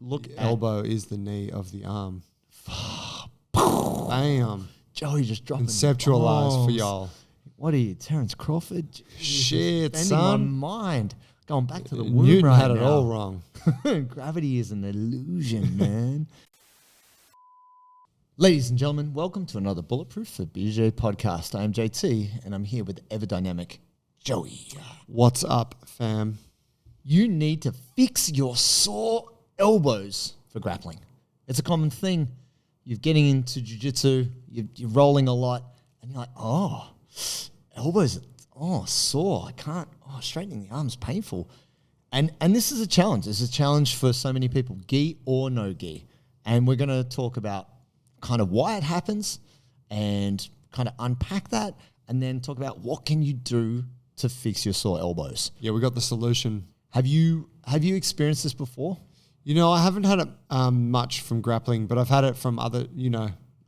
look The at elbow is the knee of the arm. Bam. Joey just dropping Conceptualized for bombs. y'all. What are you, Terence Crawford? Shit, Bending son. my mind. Going back to the womb Newton right had it now. all wrong. Gravity is an illusion, man. Ladies and gentlemen, welcome to another Bulletproof for BJ podcast. I am JT, and I'm here with ever dynamic Joey. What's up, fam? You need to fix your sore elbows for grappling. It's a common thing. You're getting into jiu-jitsu, you're rolling a lot, and you're like, oh, elbows, sore. I can't, straightening the arm's painful. And this is a challenge. It's a challenge for so many people, gi or no gi. And we're going to talk about kind of why it happens and kind of unpack that, and then talk about what can you do to fix your sore elbows. Yeah, we got the solution. Have you experienced this before? You know, I haven't had it much from grappling, but I've had it from other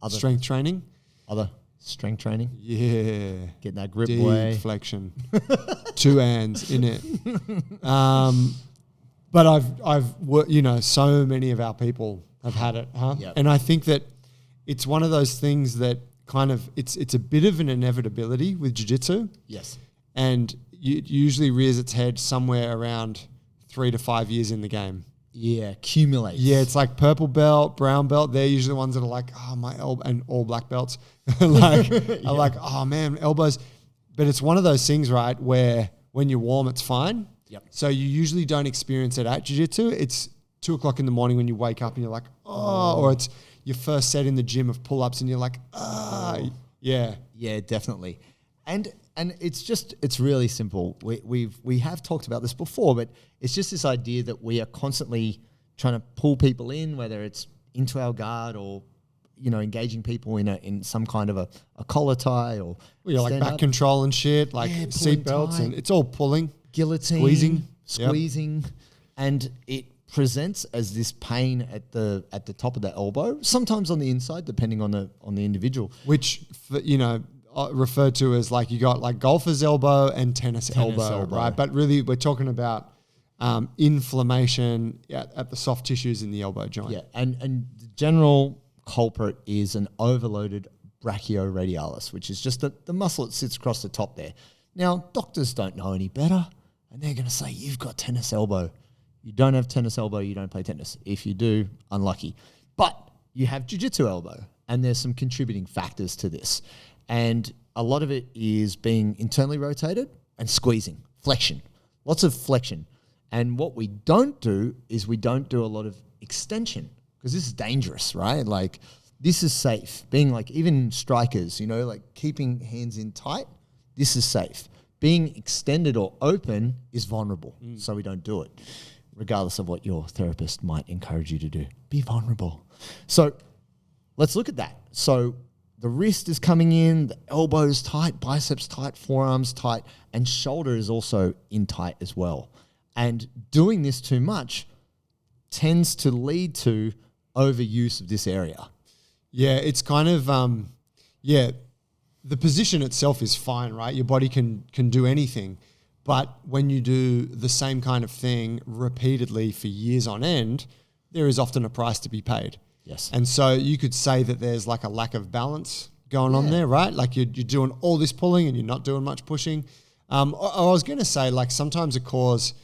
strength training. Other strength training? Yeah. Getting that grip Deep way. flexion. 2 hands in it. But I've worked, so many of our people have had it, huh? Yep. And I think that it's one of those things that kind of, it's a bit of an inevitability with jiu-jitsu. Yes. And it usually rears its head somewhere around 3 to 5 years in the game. Yeah, accumulates. Yeah, it's like purple belt, brown belt. They're usually the ones that are like, oh, my elbow, and all black belts are like, oh man, elbows. But it's one of those things, right, where when you're warm, it's fine. Yep. So you usually don't experience it at jiu-jitsu. It's 2 o'clock in the morning when you wake up and you're like, or it's your first set in the gym of pull-ups and you're like, yeah. Yeah, definitely. And it's really simple. We have talked about this before, but it's just this idea that we are constantly trying to pull people in, whether it's into our guard or, engaging people in some kind of a collar tie or Like back control and shit, like seat belts, and it's all pulling. Guillotine, squeezing. And it presents as this pain at the top of the elbow, sometimes on the inside, depending on the individual. Which, referred to as like you got like golfer's elbow and tennis elbow, right? But really, we're talking about inflammation at the soft tissues in the elbow joint. Yeah, and the general culprit is an overloaded brachioradialis, which is just the muscle that sits across the top there. Now, doctors don't know any better, and they're going to say, you've got tennis elbow. You don't have tennis elbow, you don't play tennis. If you do, unlucky. But you have jiu-jitsu elbow, and there's some contributing factors to this. And a lot of it is being internally rotated and squeezing, flexion, lots of flexion. And what we don't do is we don't do a lot of extension, because this is dangerous, right? Like, this is safe. Being like, even strikers, like keeping hands in tight, this is safe. Being extended or open is vulnerable, so we don't do it, regardless of what your therapist might encourage you to do. Be vulnerable. So let's look at that. So the wrist is coming in, the elbows tight, biceps tight, forearms tight, and shoulder is also in tight as well. And doing this too much tends to lead to overuse of this area. Yeah, it's kind of, the position itself is fine, right? Your body can do anything. But when you do the same kind of thing repeatedly for years on end, there is often a price to be paid. Yes. And so you could say that there's like a lack of balance going on there, right? Like you're doing all this pulling and you're not doing much pushing. I was going to say, like, sometimes a cause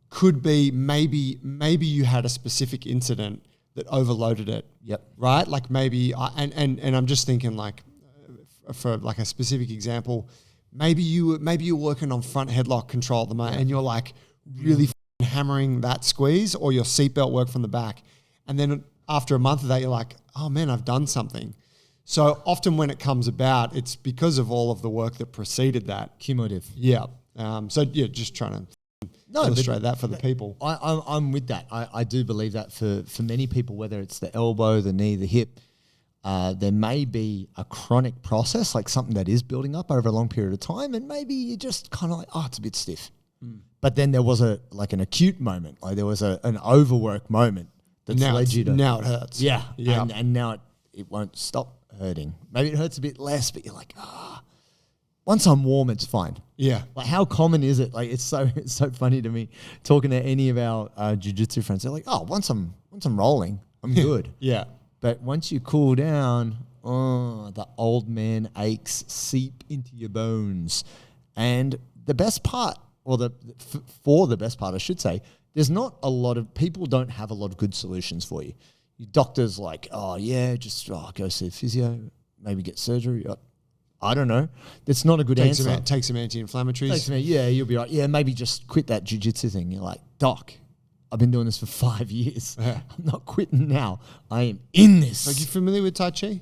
could be maybe you had a specific incident that overloaded it. Yep. Right? Like maybe, and I'm just thinking like, for like a specific example, maybe you're working on front headlock control at the moment and you're like really hammering that squeeze, or your seatbelt work from the back. And then after a month of that, you're like, oh man, I've done something. So often when it comes about, it's because of all of the work that preceded that. Cumulative. Yeah. Just trying to illustrate that for the people. I'm with that. I do believe that for many people, whether it's the elbow, the knee, the hip, there may be a chronic process, like something that is building up over a long period of time, and maybe you're just kind of like, it's a bit stiff. But then there was an acute moment, like there was an overwork moment that's led you to... Now it hurts. Yeah. And now it won't stop hurting. Maybe it hurts a bit less, but you're like, once I'm warm, it's fine. Yeah. Like, how common is it? Like, it's so funny to me talking to any of our jiu-jitsu friends. They're like, once I'm once I'm rolling, I'm good. Yeah. But once you cool down, the old man aches seep into your bones. And the best part, or for the best part, I should say, there's not a lot of people don't have a lot of good solutions for you. Your doctor's like, just go see a physio, maybe get surgery. I don't know. That's not a good answer. Take some anti-inflammatories. You'll be right. Yeah, maybe just quit that jiu-jitsu thing. You're like, Doc, I've been doing this for 5 years. Yeah. I'm not quitting now. I am in this. Like, you familiar with Tai Chi?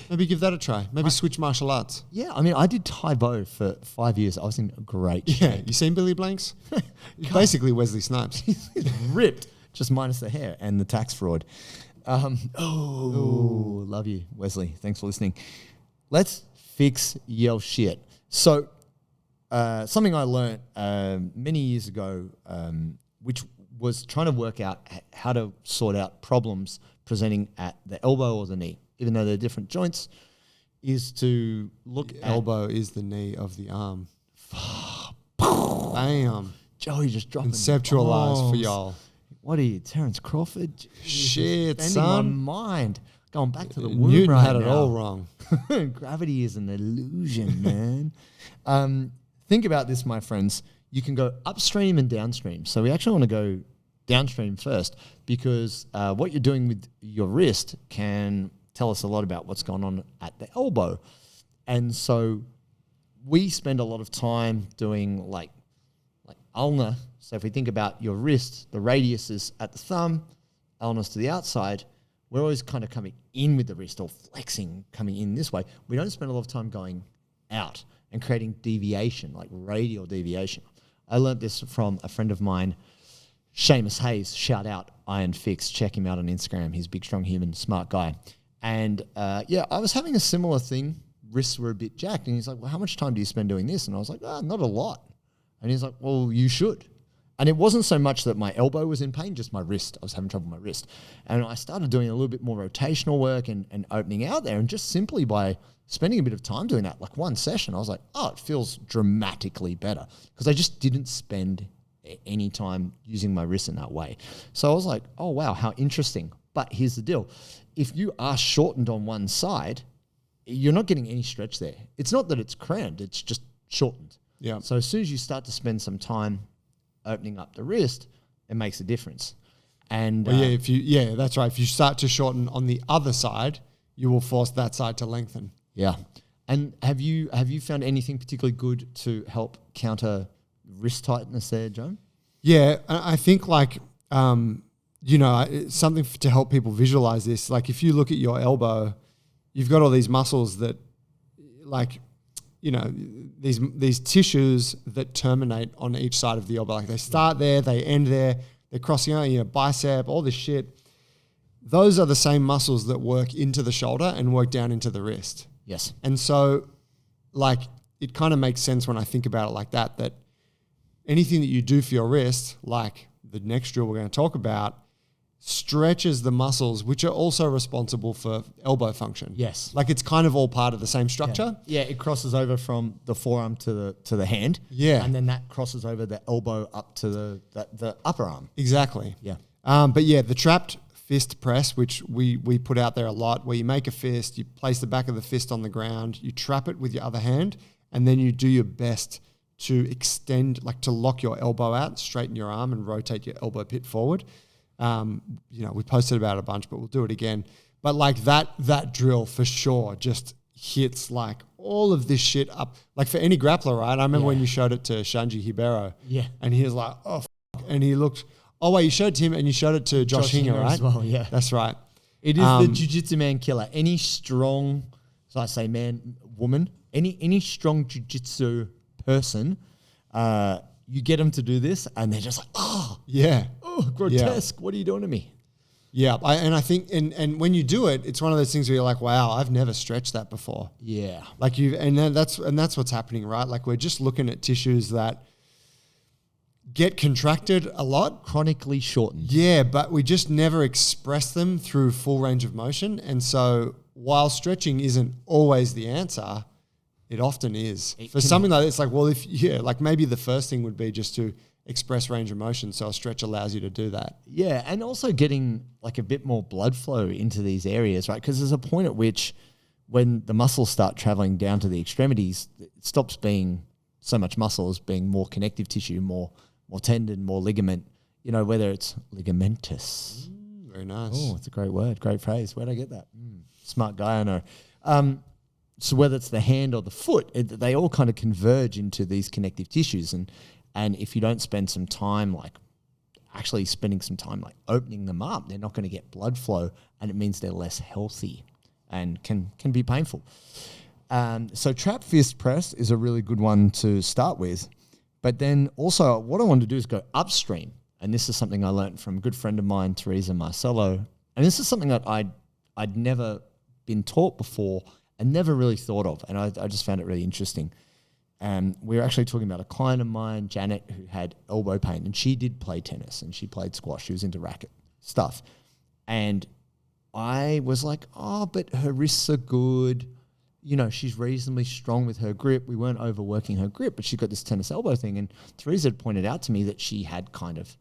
Maybe give that a try. Maybe switch martial arts. Yeah, I mean, I did Tai Bo for 5 years. I was in great shape. Yeah, you seen Billy Blanks? He's basically Wesley Snipes. He's ripped, just minus the hair and the tax fraud. Love you, Wesley. Thanks for listening. Let's fix your shit. So, something I learned many years ago, which was trying to work out how to sort out problems presenting at the elbow or the knee, even though they're different joints, is to look at... Elbow is the knee of the arm. Bam. Joey just dropping Conceptualize for y'all. What are you, Terence Crawford? Shit, Spending son. my mind. Going back to the womb Newton right had it now. all wrong. Gravity is an illusion, man. Think about this, my friends. You can go upstream and downstream. So we actually want to go downstream first because what you're doing with your wrist can tell us a lot about what's going on at the elbow. And so we spend a lot of time doing like ulnar. So if we think about your wrist, the radius is at the thumb, ulnar's to the outside. We're always kind of coming in with the wrist or flexing, coming in this way. We don't spend a lot of time going out and creating deviation, like radial deviation. I learned this from a friend of mine, Seamus Hayes. Shout out Iron Fix. Check him out on Instagram. He's a big, strong human, smart guy. And I was having a similar thing. Wrists were a bit jacked. And he's like, well, how much time do you spend doing this? And I was like, not a lot. And he's like, well, you should. And it wasn't so much that my elbow was in pain, just my wrist. I was having trouble with my wrist. And I started doing a little bit more rotational work and opening out there. And just simply by spending a bit of time doing that, like one session, I was like, it feels dramatically better. Because I just didn't spend any time using my wrist in that way. So I was like, oh, wow, how interesting. But here's the deal. If you are shortened on one side, you're not getting any stretch there. It's not that it's crammed, it's just shortened. Yeah. So as soon as you start to spend some time opening up the wrist, it makes a difference. And that's right. If you start to shorten on the other side, you will force that side to lengthen. Yeah. And have you found anything particularly good to help counter wrist tightness there, Joe? Yeah, I think it's something to help people visualize this. Like if you look at your elbow, you've got all these muscles that these tissues that terminate on each side of the elbow. Like they start there, they end there, they're crossing out, bicep, all this shit. Those are the same muscles that work into the shoulder and work down into the wrist. Yes. And so it kind of makes sense when I think about it like that anything that you do for your wrist, like the next drill we're going to talk about, stretches the muscles, which are also responsible for elbow function. Yes. Like it's kind of all part of the same structure. Yeah, it crosses over from the forearm to the hand. Yeah. And then that crosses over the elbow up to the upper arm. Exactly. Yeah. The trapped fist press, which we put out there a lot, where you make a fist, you place the back of the fist on the ground, you trap it with your other hand, and then you do your best to extend, to lock your elbow out, straighten your arm and rotate your elbow pit forward. We posted about it a bunch, but we'll do it again. But that drill for sure just hits all of this shit up. Like for any grappler, right? I remember when you showed it to Shanji Hibero. Yeah. And he was like, oh, f-. And he looked, oh wait, you showed it to him and you showed it to Josh Hinger, right? As well, yeah. That's right. It is the jiu-jitsu man killer. Any strong, so I say man, woman, any strong jiu-jitsu person, you get them to do this and they're just like, grotesque. Yeah. What are you doing to me? Yeah. I think, and when you do it, it's one of those things where you're like, wow, I've never stretched that before. Yeah. That's what's happening, right? Like we're just looking at tissues that get contracted a lot. Chronically shortened. Yeah, but we just never express them through full range of motion. And so while stretching isn't always the answer, it often is. For something like this, maybe the first thing would be just to express range of motion. So a stretch allows you to do that. Yeah, and also getting like a bit more blood flow into these areas, right? Because there's a point at which when the muscles start traveling down to the extremities, it stops being so much muscle as being more connective tissue, more tendon, more ligament, whether it's ligamentous. Very nice. Oh, it's a great word, great phrase. Where'd I get that? Smart guy, I know. So whether it's the hand or the foot, they all kind of converge into these connective tissues. And if you don't spend some time, like actually spending some time like opening them up, they're not going to get blood flow, and it means they're less healthy and can be painful. So trap fist press is a really good one to start with. But then also what I want to do is go upstream. And this is something I learned from a good friend of mine, Teresa Marcello. And this is something that I'd never been taught before and never really thought of. And I just found it really interesting. We were actually talking about a client of mine, Janet, who had elbow pain. And she did play tennis and she played squash. She was into racket stuff. And I was like, oh, but her wrists are good. She's reasonably strong with her grip. We weren't overworking her grip, but she got this tennis elbow thing. And Teresa had pointed out to me that she had kind of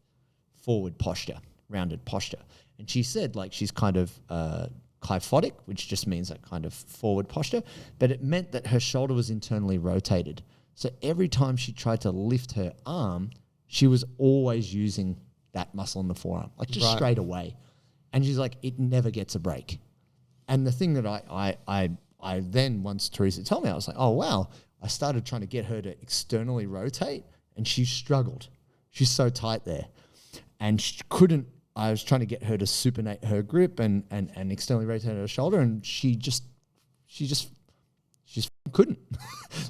forward posture, rounded posture. And she said like she's kind of kyphotic, which just means that kind of forward posture. But it meant that her shoulder was internally rotated. So every time she tried to lift her arm, she was always using that muscle in the forearm, like just straight away. And she's like, it never gets a break. And the thing that I then, once Teresa told me, I was like, oh, wow. I started trying to get her to externally rotate, and she struggled. She's so tight there. And she couldn't, I was trying to get her to supinate her grip and externally rotate her shoulder, and she just couldn't.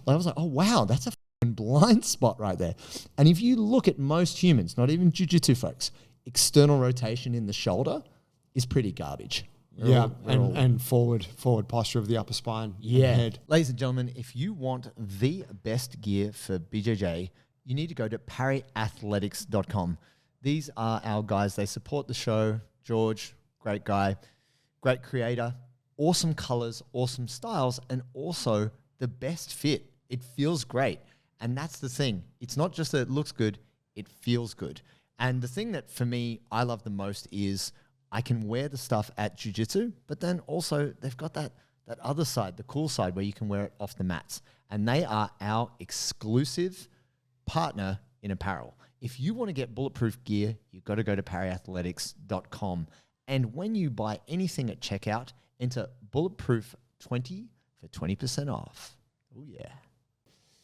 Like I was like, oh, wow, that's a blind spot right there. And if you look at most humans, not even jiu-jitsu folks, external rotation in the shoulder is pretty garbage. And forward posture of the upper spine and head. Ladies and gentlemen, if you want the best gear for BJJ, you need to go to pariathletics.com. These are our guys. They support the show. George, great guy, great creator, awesome colors, awesome styles, and also the best fit. It feels great. And that's the thing. It's not just that it looks good, it feels good. And the thing that for me, I love the most is I can wear the stuff at jiu-jitsu, but then also they've got that other side, the cool side where you can wear it off the mats. And they are our exclusive partner in apparel. If you want to get bulletproof gear, you've got to go to pariathletics.com. And when you buy anything at checkout, enter bulletproof20 for 20% off. Oh, yeah.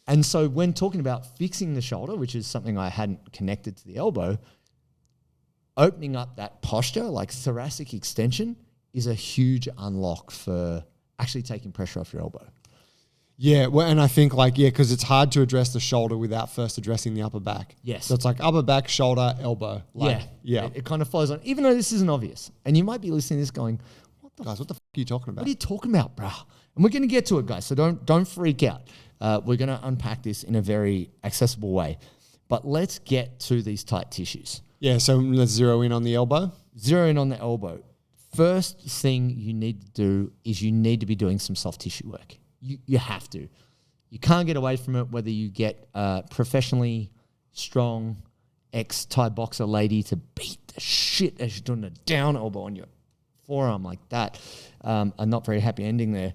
And so when talking about fixing the shoulder, which is something I hadn't connected to the elbow, opening up that posture, like thoracic extension, is a huge unlock for actually taking pressure off your elbow. Yeah, well, and I think because it's hard to address the shoulder without first addressing the upper back. Yes. So it's like upper back, shoulder, elbow. Yeah. It kind of flows on, even though this isn't obvious. And you might be listening to this going, what the fuck are you talking about? What are you talking about, bruh? And we're going to get to it, guys, so don't freak out. We're going to unpack this in a very accessible way. But let's get to these tight tissues. Yeah, so let's zero in on the elbow. Zero in on the elbow. First thing you need to do is you need to be doing some soft tissue work. You have to. You can't get away from it, whether you get a professionally strong ex-Thai boxer lady to beat the shit as you're doing a down elbow on your forearm like that. A not very happy ending there.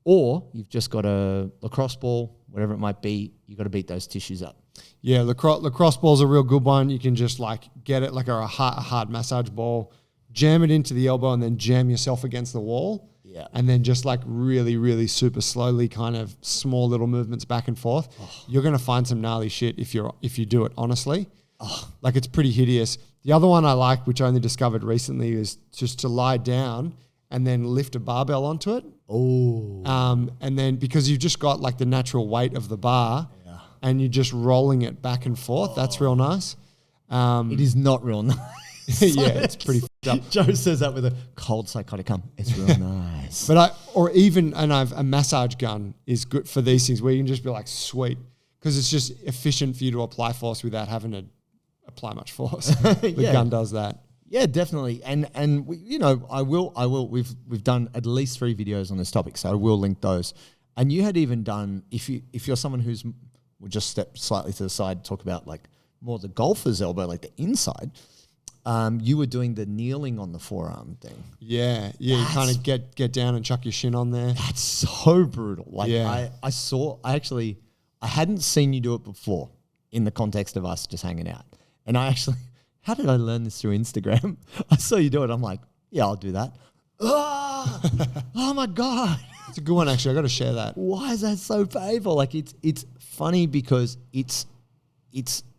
Or you've just got a lacrosse ball, whatever it might be, you've got to beat those tissues up. Yeah, lacrosse ball's a real good one. You can just get it like a hard massage ball, jam it into the elbow, and then jam yourself against the wall. Yeah. And then just really, really super slowly, kind of small little movements back and forth. Oh. You're going to find some gnarly shit if you do it, honestly. Oh. It's pretty hideous. The other one I like, which I only discovered recently, is just to lie down and then lift a barbell onto it. Oh. And then because you've just got the natural weight of the bar and you're just rolling it back and forth. That's real nice. It is not real nice. Yeah, it's pretty f***ed up. Joe says that with a cold psychotic hum. It's real nice. But a massage gun is good for these things where you can just be sweet, because it's just efficient for you to apply force without having to apply much force. The gun does that. Yeah, definitely. And we, I will. We've done at least 3 videos on this topic, so I will link those. And you had even done, if you're someone we'll just step slightly to the side, talk about more the golfer's elbow, like the inside, you were doing the kneeling on the forearm thing. Yeah. You kind of get down and chuck your shin on there. That's so brutal. Like I hadn't seen you do it before in the context of us just hanging out. And how did I learn this through Instagram? I saw you do it. I'm like, yeah, I'll do that. Oh my God. It's a good one, actually. I got to share that. Why is that so painful? Like it's funny because it's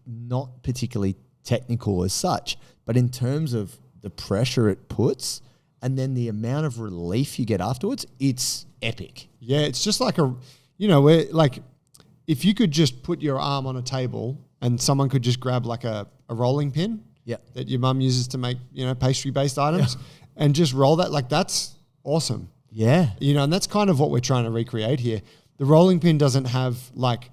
not particularly technical as such, but in terms of the pressure it puts and then the amount of relief you get afterwards, it's epic. Yeah, it's just like where like if you could just put your arm on a table and someone could just grab like a rolling pin that your mum uses to make, pastry-based items and just roll that, like that's awesome. Yeah. And that's kind of what we're trying to recreate here. The rolling pin doesn't have like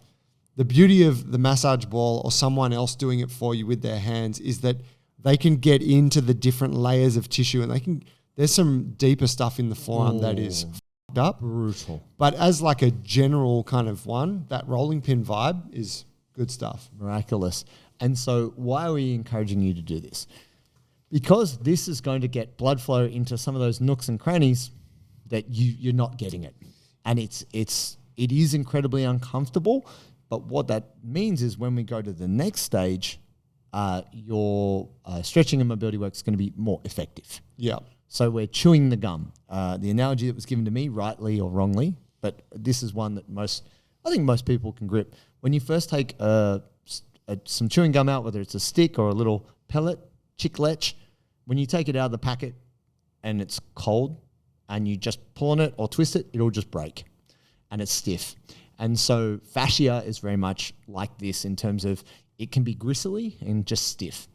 the beauty of the massage ball or someone else doing it for you with their hands is that they can get into the different layers of tissue and there's some deeper stuff in the forearm that is f***ed up. Brutal. But as like a general kind of one, that rolling pin vibe is good stuff. Miraculous. And so why are we encouraging you to do this? Because this is going to get blood flow into some of those nooks and crannies that you're not getting it. And it is incredibly uncomfortable. But what that means is when we go to the next stage, your stretching and mobility work is going to be more effective. Yeah. So we're chewing the gum. The analogy that was given to me, rightly or wrongly, but this is one that I think most people can grip. When you first take some chewing gum out, whether it's a stick or a little pellet, chiclets, when you take it out of the packet and it's cold and you just pull on it or twist it, it'll just break and it's stiff. And so fascia is very much like this in terms of it can be gristly and just stiff.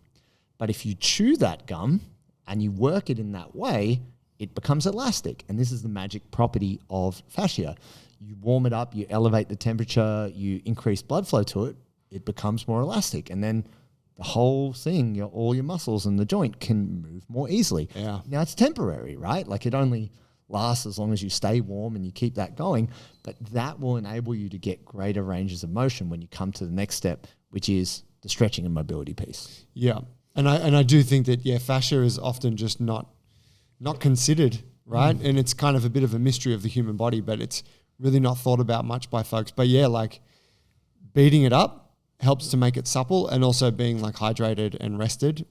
But if you chew that gum and you work it in that way, it becomes elastic. And this is the magic property of fascia. You warm it up, you elevate the temperature, you increase blood flow to it, it becomes more elastic. And then the whole thing, all your muscles and the joint can move more easily. Yeah. Now it's temporary, right? Like it only lasts as long as you stay warm and you keep that going, but that will enable you to get greater ranges of motion when you come to the next step, which is the stretching and mobility piece. Yeah. And I do think that, fascia is often just not considered, right? And it's kind of a bit of a mystery of the human body, but it's really not thought about much by folks. But like beating it up helps to make it supple, and also being like hydrated and rested.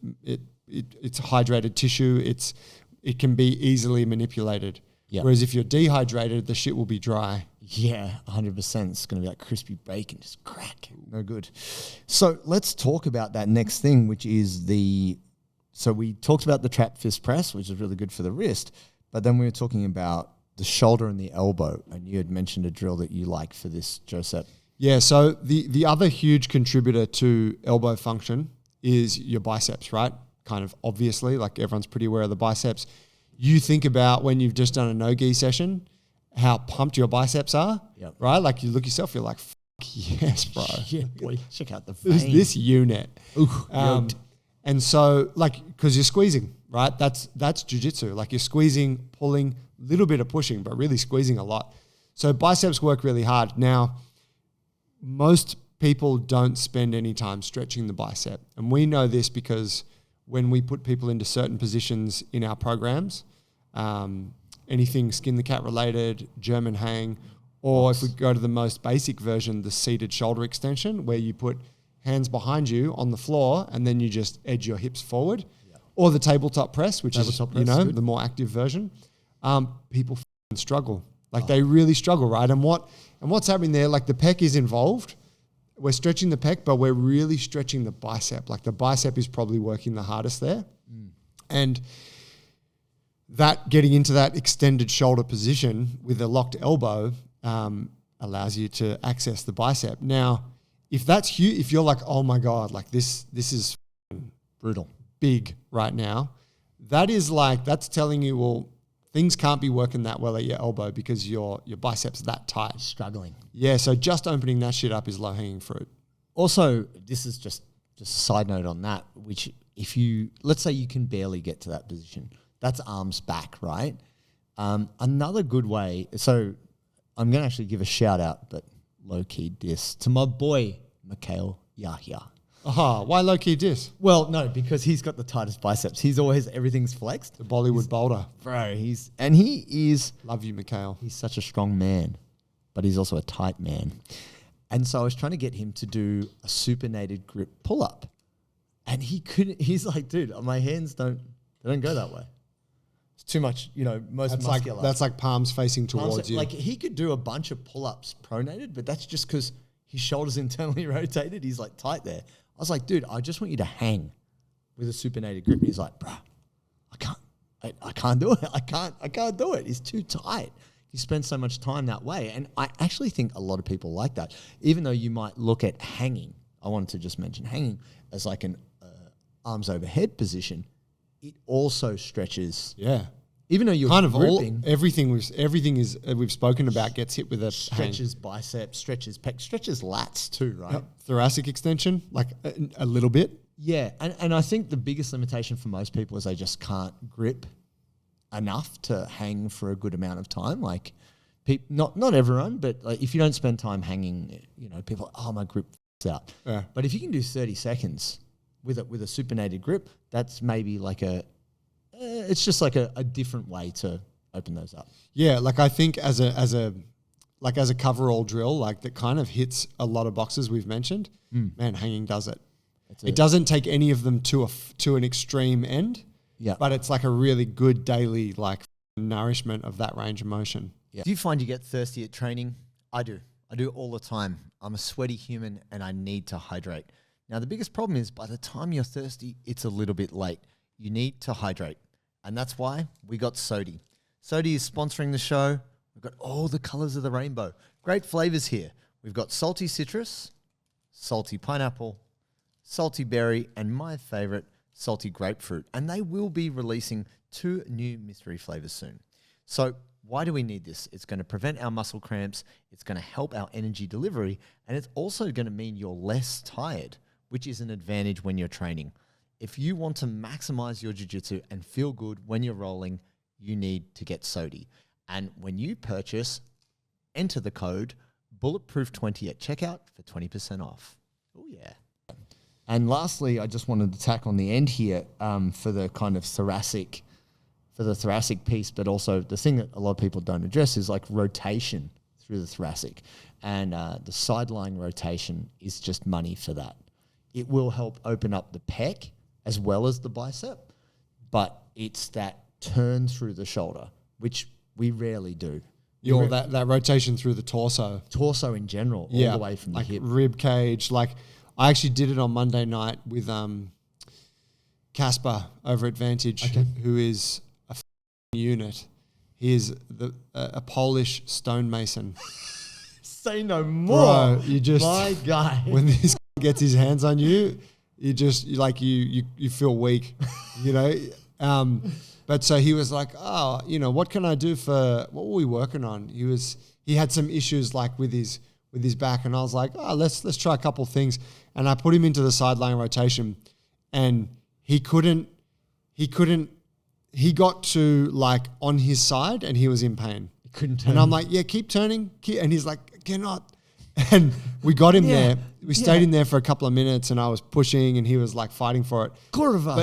It's hydrated tissue. It can be easily manipulated. Yep. Whereas if you're dehydrated, the shit will be dry. Yeah, 100%. It's going to be like crispy bacon, just crack. No good. So let's talk about that next thing, which is so we talked about the trap fist press, which is really good for the wrist, but then we were talking about the shoulder and the elbow, and you had mentioned a drill that you like for this, Josep. Yeah, so the other huge contributor to elbow function is your biceps, right? Kind of obviously, like everyone's pretty aware of the biceps. You think about when you've just done a no-gi session, how pumped your biceps are, right? Like you look yourself, you're like, yes, bro. Yeah, boy, check out the vein. This unit. And so because you're squeezing, right? That's jiu-jitsu. Like you're squeezing, pulling, little bit of pushing, but really squeezing a lot. So biceps work really hard. Now, most people don't spend any time stretching the bicep. And we know this because when we put people into certain positions in our programs, anything skin the cat related, German hang, or if we go to the most basic version, the seated shoulder extension, where you put hands behind you on the floor and then you just edge your hips forward, or the tabletop press, which is the more active version. People struggle. They really struggle, right? And what's happening there, like the pec is involved. We're stretching the pec, but we're really stretching the bicep. Like the bicep is probably working the hardest there. And that getting into that extended shoulder position with a locked elbow allows you to access the bicep. Now, if that's huge, if you're like, oh my God, like this is brutal, big right now, that's telling you, well, things can't be working that well at your elbow because your biceps that tight. Struggling. Yeah, so just opening that shit up is low-hanging fruit. Also, this is just a side note on that, which let's say you can barely get to that position, that's arms back, right? Another good way, so I'm going to actually give a shout out, but low-key diss, to my boy, Mikhail Yahya. Why low key diss? Well, no, because he's got the tightest biceps. Everything's flexed. The Bollywood boulder. Bro, he is Love you, Mikhail. he's such a strong man, but he's also a tight man. And so I was trying to get him to do a supinated grip pull-up. And he couldn't. He's like, dude, my hands don't go that way. It's too much, most muscular. That's like palms facing towards you. Like he could do a bunch of pull-ups pronated, but that's just because his shoulders internally rotated. He's like tight there. I was like, dude, I just want you to hang with a supinated grip. And he's like, bro, I can't do it. I can't do it. It's too tight. You spend so much time that way. And I actually think a lot of people like that. Even though you might look at hanging, I wanted to just mention hanging as like an arms overhead position. It also stretches. Yeah. Even though you're kind of gripping, everything we've spoken about gets hit with a stretches biceps, stretches pecs, stretches lats too, right? Yep. Thoracic extension, like a little bit. Yeah, and I think the biggest limitation for most people is they just can't grip enough to hang for a good amount of time. Like, not everyone, but like if you don't spend time hanging, people are, my grip f***s out. Yeah. But if you can do 30 seconds with a supinated grip, that's maybe like it's just like a different way to open those up. Yeah, like I think as a coverall drill, like that kind of hits a lot of boxes we've mentioned. Man, hanging does it. It doesn't take any of them to an extreme end. Yeah, but it's like a really good daily like nourishment of that range of motion. Yeah. Do you find you get thirsty at training? I do all the time. I'm a sweaty human and I need to hydrate. Now the biggest problem is by the time you're thirsty, it's a little bit late. You need to hydrate. And that's why we got Sodi. Sodi is sponsoring the show. We've got all the colors of the rainbow. Great flavors here. We've got salty citrus, salty pineapple, salty berry, and my favorite, salty grapefruit. And they will be releasing 2 new mystery flavors soon. So why do we need this? It's going to prevent our muscle cramps. It's going to help our energy delivery. And it's also going to mean you're less tired, which is an advantage when you're training. If you want to maximize your jiu-jitsu and feel good when you're rolling, you need to get Sodi. And when you purchase, enter the code Bulletproof20 at checkout for 20% off. Oh, yeah. And lastly, I just wanted to tack on the end here for the kind of thoracic piece, but also the thing that a lot of people don't address is like rotation through the thoracic. And the sideline rotation is just money for that. It will help open up the pec as well as the bicep, but it's that turn through the shoulder, which we rarely do. That rotation through the torso. Torso in general, all the way from the hip. Rib cage. Like I actually did it on Monday night with Casper over at Vantage, who is a unit. He is a Polish stonemason. Say no more. Bro, you just, my guy. When this gets his hands on you, you just you feel weak, But so he was like, what can I do what were we working on? He had some issues like with his back, and I was like, let's try a couple things. And I put him into the sideline rotation, and he got to like on his side and he was in pain. He couldn't turn. And I'm like, yeah, keep turning. And he's like, cannot. And we got him there. We stayed in there for a couple of minutes and I was pushing and he was like fighting for it. Kurva.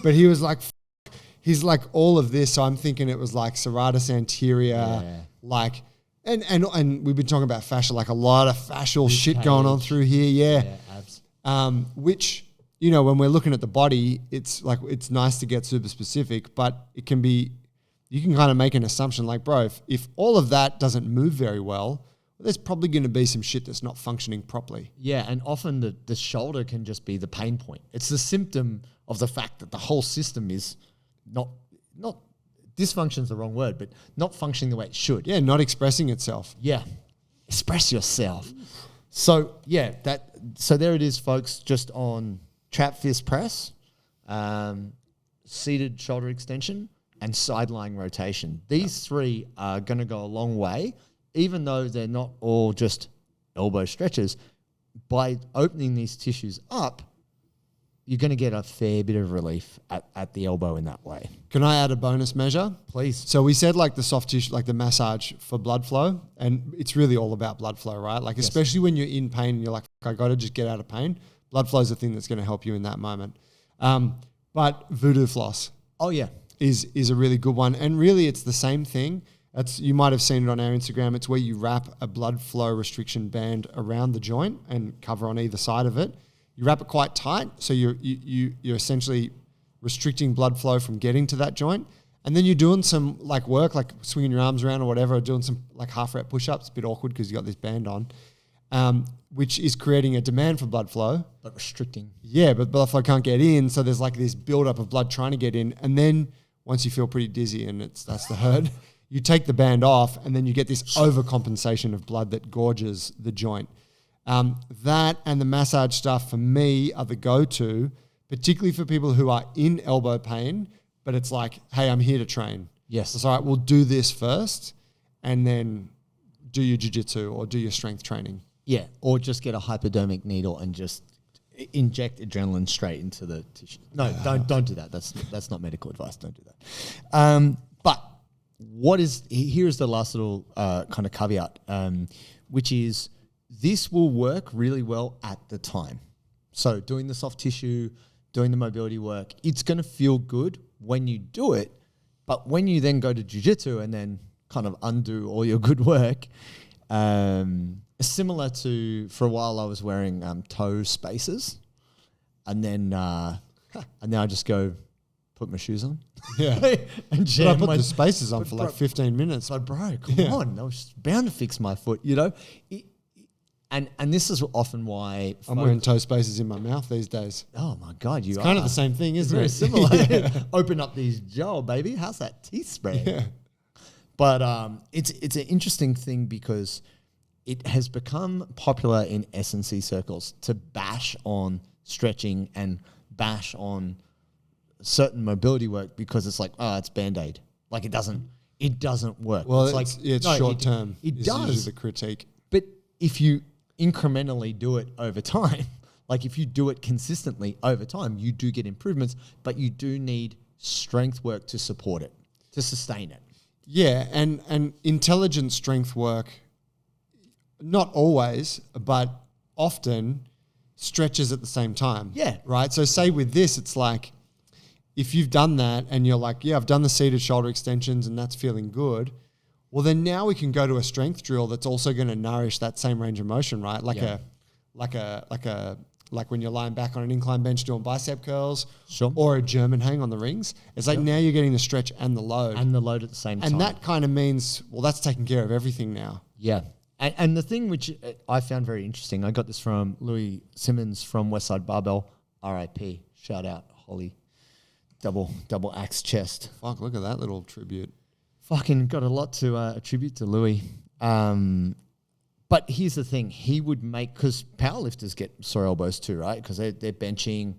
But he was like, he's like all of this. So I'm thinking it was like serratus anterior, like, and we've been talking about fascia, like a lot of fascial shit going on through here. Yeah. Abs. Which, when we're looking at the body, it's like, it's nice to get super specific, but you can kind of make an assumption like, bro, if all of that doesn't move very well, there's probably going to be some shit that's not functioning properly. Yeah, and often the shoulder can just be the pain point. It's the symptom of the fact that the whole system is not dysfunction's the wrong word, but not functioning the way it should. Yeah, not expressing itself. Yeah, express yourself. So yeah, so there it is, folks. Just on trap fist press, seated shoulder extension, and sideline rotation. These 3 are going to go a long way. Even though they're not all just elbow stretches, by opening these tissues up, you're going to get a fair bit of relief at the elbow in that way. Can I add a bonus measure? Please. So we said like the soft tissue, like the massage for blood flow, and it's really all about blood flow, right? Like especially when you're in pain and you're like, I got to just get out of pain. Blood flow is the thing that's going to help you in that moment. But voodoo floss Oh, yeah. is a really good one. And really, it's the same thing. You might have seen it on our Instagram. It's where you wrap a blood flow restriction band around the joint and cover on either side of it. You wrap it quite tight, so you're essentially restricting blood flow from getting to that joint. And then you're doing some like work, like swinging your arms around or whatever, or doing some like half rep push-ups. A bit awkward because you got this band on, which is creating a demand for blood flow. But restricting. Yeah, but blood flow can't get in, so there's like this build-up of blood trying to get in. And then once you feel pretty dizzy and that's the hurt, you take the band off and then you get this overcompensation of blood that gorges the joint. That and the massage stuff for me are the go-to, particularly for people who are in elbow pain, but it's like, hey, I'm here to train. Yes. It's all right, we'll do this first and then do your jiu-jitsu or do your strength training. Yeah, or just get a hypodermic needle and just inject adrenaline straight into the tissue. No, don't do that. That's not medical advice. Don't do that. But here's the last little kind of caveat, which is this will work really well at the time. So doing the soft tissue, doing the mobility work, it's going to feel good when you do it. But when you then go to jiu-jitsu and then kind of undo all your good work, similar to, for a while I was wearing toe spacers, and then I just go put my shoes on. Yeah. And But I jam put my the spacers on for like 15 minutes. But bro, come on, I was bound to fix my foot, you know. And this is often why I'm wearing toe spacers in my mouth these days. Oh my god, you It's are kind of the same thing, isn't very it? similar. Yeah. Open up these jaw, baby. How's that teeth spread? Yeah. But it's an interesting thing because it has become popular in S&C circles to bash on stretching and bash on certain mobility work because it's like, oh, it's Band-Aid. Like it doesn't work. Well, it's it's no, short term. It is does. usually the critique. But if you incrementally do it over time, like if you do it consistently over time, you do get improvements, but you do need strength work to support it, to sustain it. Yeah, and intelligent strength work, not always, but often stretches at the same time. Yeah. Right? So say with this, it's like, if you've done that and you're like, yeah, I've done the seated shoulder extensions and that's feeling good, well, then now we can go to a strength drill that's also going to nourish that same range of motion, right? Like when you're lying back on an incline bench doing bicep curls, Sure. or a German hang on the rings. It's like now you're getting the stretch and the load. And the load at the same time. And that kind of means, well, that's taking care of everything now. Yeah. And the thing which I found very interesting, I got this from Louis Simmons from Westside Barbell, RIP, shout out, Holly, double axe chest. Fuck, look at that little tribute. Fucking got a lot to attribute to Louis. But here's the thing, he would make, because powerlifters get sore elbows too, right? Because they're benching,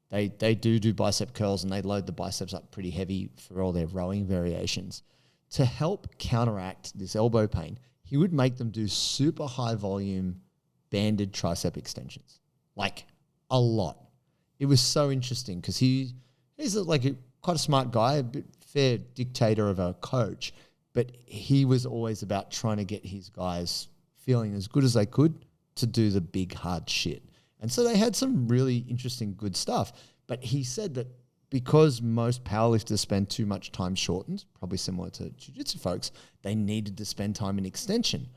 they do bicep curls and they load the biceps up pretty heavy for all their rowing variations. To help counteract this elbow pain, he would make them do super high volume banded tricep extensions, like a lot. It was so interesting because he's quite a smart guy, a bit fair dictator of a coach, but he was always about trying to get his guys feeling as good as they could to do the big hard shit. And so they had some really interesting good stuff. But he said that because most powerlifters spend too much time shortened, probably similar to jiu-jitsu folks, they needed to spend time in extension.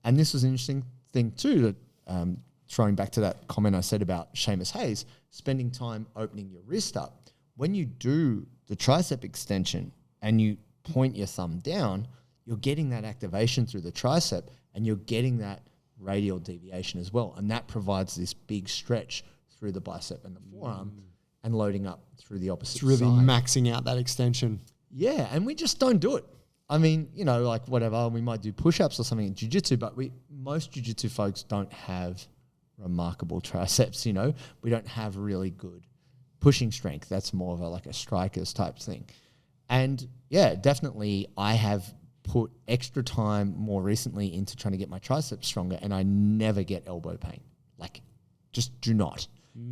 And this was an interesting thing too, that throwing back to that comment I said about Seamus Hayes, spending time opening your wrist up. When you do the tricep extension and you point your thumb down, you're getting that activation through the tricep and you're getting that radial deviation as well. And that provides this big stretch through the bicep and the forearm and loading up through the opposite side. It's really maxing out that extension. Yeah, and we just don't do it. I mean, you know, like whatever, we might do push-ups or something in jiu-jitsu, but most jiu-jitsu folks don't have remarkable triceps, you know. We don't have really good pushing strength. That's more of a striker's type thing. And yeah, definitely I have put extra time more recently into trying to get my triceps stronger, and I never get elbow pain. Like, just do not.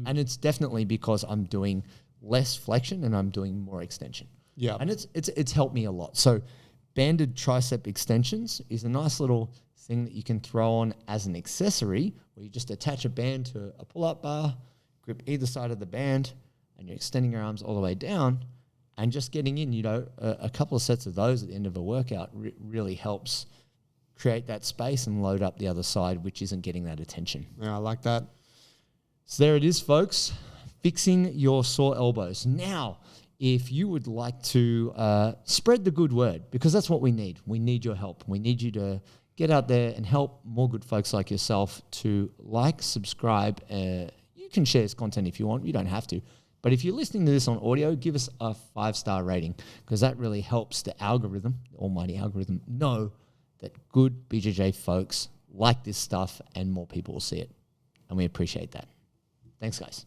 And it's definitely because I'm doing less flexion and I'm doing more extension. Yeah. And it's helped me a lot. So banded tricep extensions is a nice little thing that you can throw on as an accessory where you just attach a band to a pull-up bar, grip either side of the band, and you're extending your arms all the way down, and just getting in, a couple of sets of those at the end of a workout really helps create that space and load up the other side, which isn't getting that attention. Yeah, I like that. So there it is, folks. Fixing your sore elbows. Now, if you would like to spread the good word, because that's what we need. We need your help. We need you to get out there and help more good folks like yourself to like, subscribe. You can share this content if you want. You don't have to. But if you're listening to this on audio, give us a 5-star rating, because that really helps the algorithm, the almighty algorithm, know that good BJJ folks like this stuff and more people will see it. And we appreciate that. Thanks, guys.